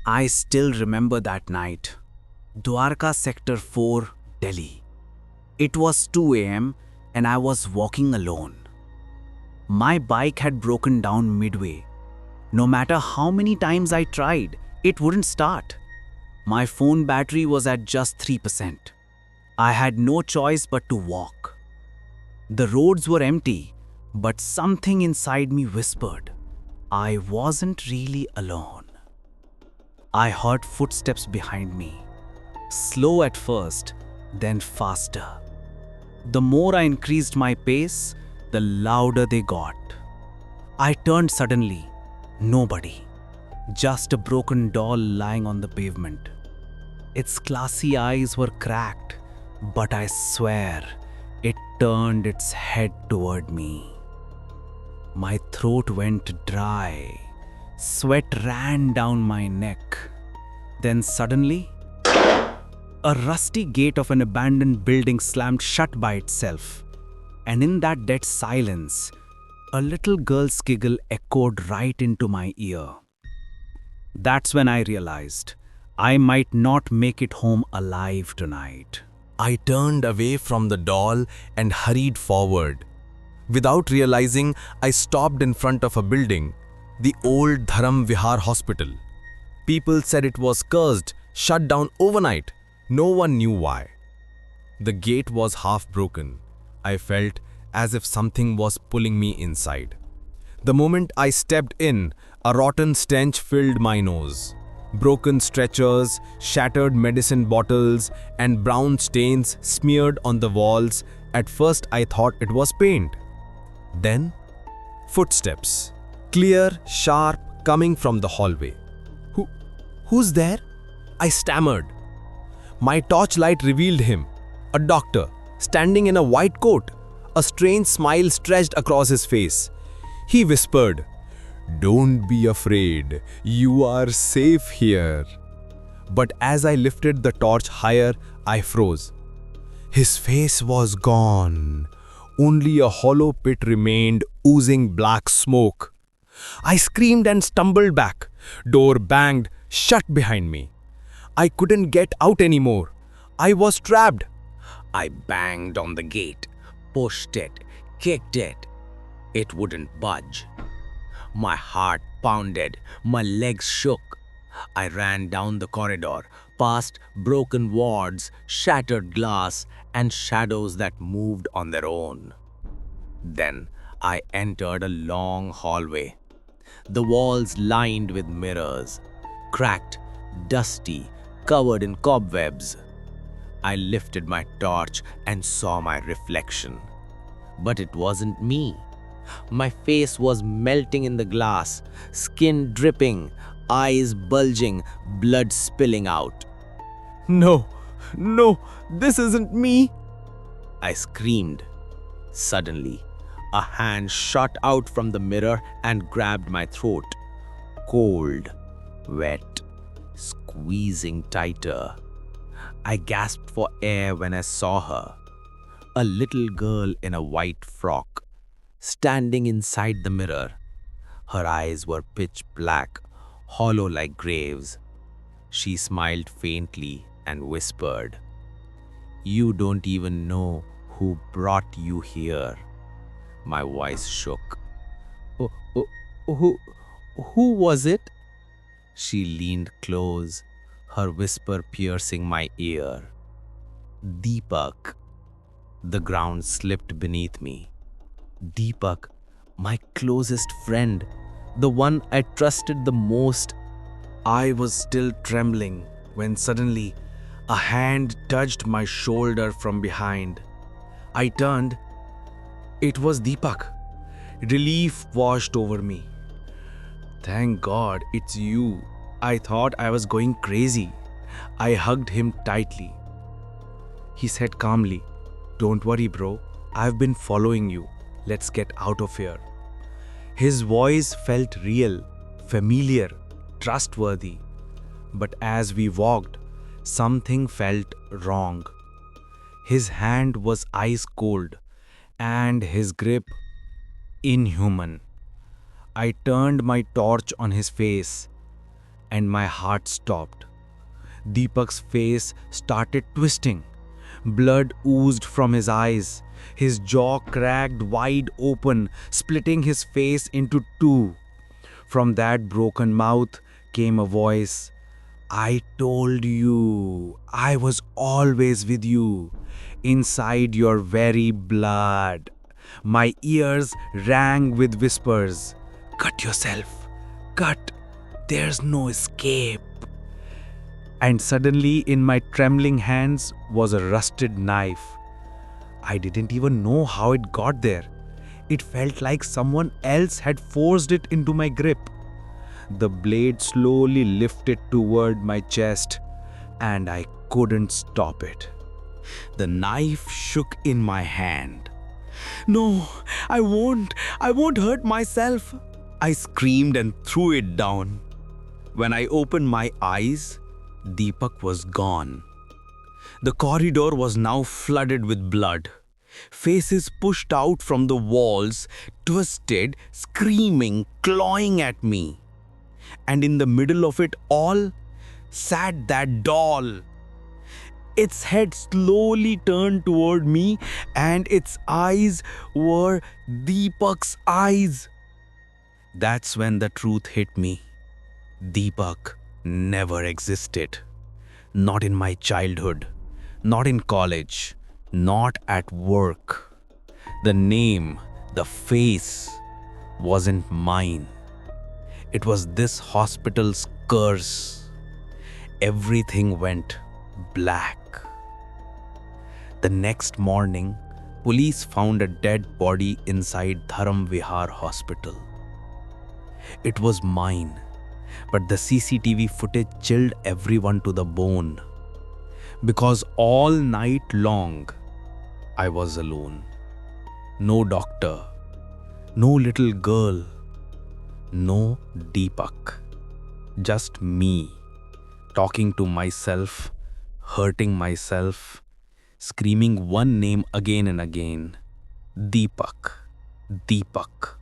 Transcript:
I still remember that night. Dwarka Sector 4, Delhi. It was 2 a.m. and I was walking alone. My bike had broken down midway. No matter how many times I tried, it wouldn't start. My phone battery was at just 3%. I had no choice but to walk. The roads were empty, but something inside me whispered, I wasn't really alone. I heard footsteps behind me, slow at first, then faster. The more I increased my pace, the louder they got. I turned suddenly. Nobody. Just a broken doll lying on the pavement. Its glassy eyes were cracked, but I swear it turned its head toward me. My throat went dry. Sweat ran down my neck. Then suddenly, a rusty gate of an abandoned building slammed shut by itself. And in that dead silence, a little girl's giggle echoed right into my ear. That's when I realized I might not make it home alive tonight. I turned away from the doll and hurried forward. Without realizing, I stopped in front of a building, the old Dharam Vihar hospital. People said it was cursed, shut down overnight. No one knew why. The gate was half broken. I felt as if something was pulling me inside. The moment I stepped in, a rotten stench filled my nose. Broken stretchers, shattered medicine bottles, and brown stains smeared on the walls. At first I thought it was paint. Then, footsteps. Clear, sharp, coming from the hallway. Who's there? I stammered. My torchlight revealed him. A doctor, standing in a white coat. A strange smile stretched across his face. He whispered, "Don't be afraid, you are safe here." But as I lifted the torch higher, I froze. His face was gone. Only a hollow pit remained, oozing black smoke. I screamed and stumbled back. Door banged, shut behind me. I couldn't get out anymore. I was trapped. I banged on the gate, pushed it, kicked it. It wouldn't budge. My heart pounded, my legs shook. I ran down the corridor, past broken wards, shattered glass, and shadows that moved on their own. Then I entered a long hallway. The walls lined with mirrors, cracked, dusty, covered in cobwebs. I lifted my torch and saw my reflection. But it wasn't me. My face was melting in the glass, skin dripping, eyes bulging, blood spilling out. No, this isn't me. I screamed. Suddenly, a hand shot out from the mirror and grabbed my throat. Cold, wet, squeezing tighter. I gasped for air when I saw her. A little girl in a white frock, standing inside the mirror. Her eyes were pitch black, hollow like graves. She smiled faintly and whispered, "You don't even know who brought you here." My voice shook. "Oh, who was it?" She leaned close, her whisper piercing my ear. "Deepak." The ground slipped beneath me. Deepak, my closest friend, the one I trusted the most. I was still trembling when suddenly a hand touched my shoulder from behind. I turned. It was Deepak. Relief washed over me. "Thank God it's you." I thought I was going crazy. I hugged him tightly. He said calmly, "Don't worry, bro. I've been following you. Let's get out of here." His voice felt real, familiar, trustworthy. But as we walked, something felt wrong. His hand was ice cold, and his grip inhuman. I turned my torch on his face, and my heart stopped. Deepak's face started twisting. Blood oozed from his eyes. His jaw cracked wide open, splitting his face into two. From that broken mouth came a voice. I told you, I was always with you, inside your very blood. My ears rang with whispers. Cut yourself, cut, there's no escape. And suddenly, in my trembling hands was a rusted knife. I didn't even know how it got there. It felt like someone else had forced it into my grip. The blade slowly lifted toward my chest, and I couldn't stop it. The knife shook in my hand. No, I won't hurt myself. I screamed and threw it down. When I opened my eyes, Deepak was gone. The corridor was now flooded with blood. Faces pushed out from the walls, twisted, screaming, clawing at me. And in the middle of it all sat that doll. Its head slowly turned toward me, and its eyes were Deepak's eyes. That's when the truth hit me. Deepak never existed. Not in my childhood, not in college, not at work. The name, the face, wasn't mine. It was this hospital's curse. Everything went black. The next morning, police found a dead body inside Dharam Vihar Hospital. It was mine, but the CCTV footage chilled everyone to the bone. Because all night long, I was alone. No doctor, no little girl, no Deepak. Just me, talking to myself, hurting myself, screaming one name again and again. Deepak, Deepak.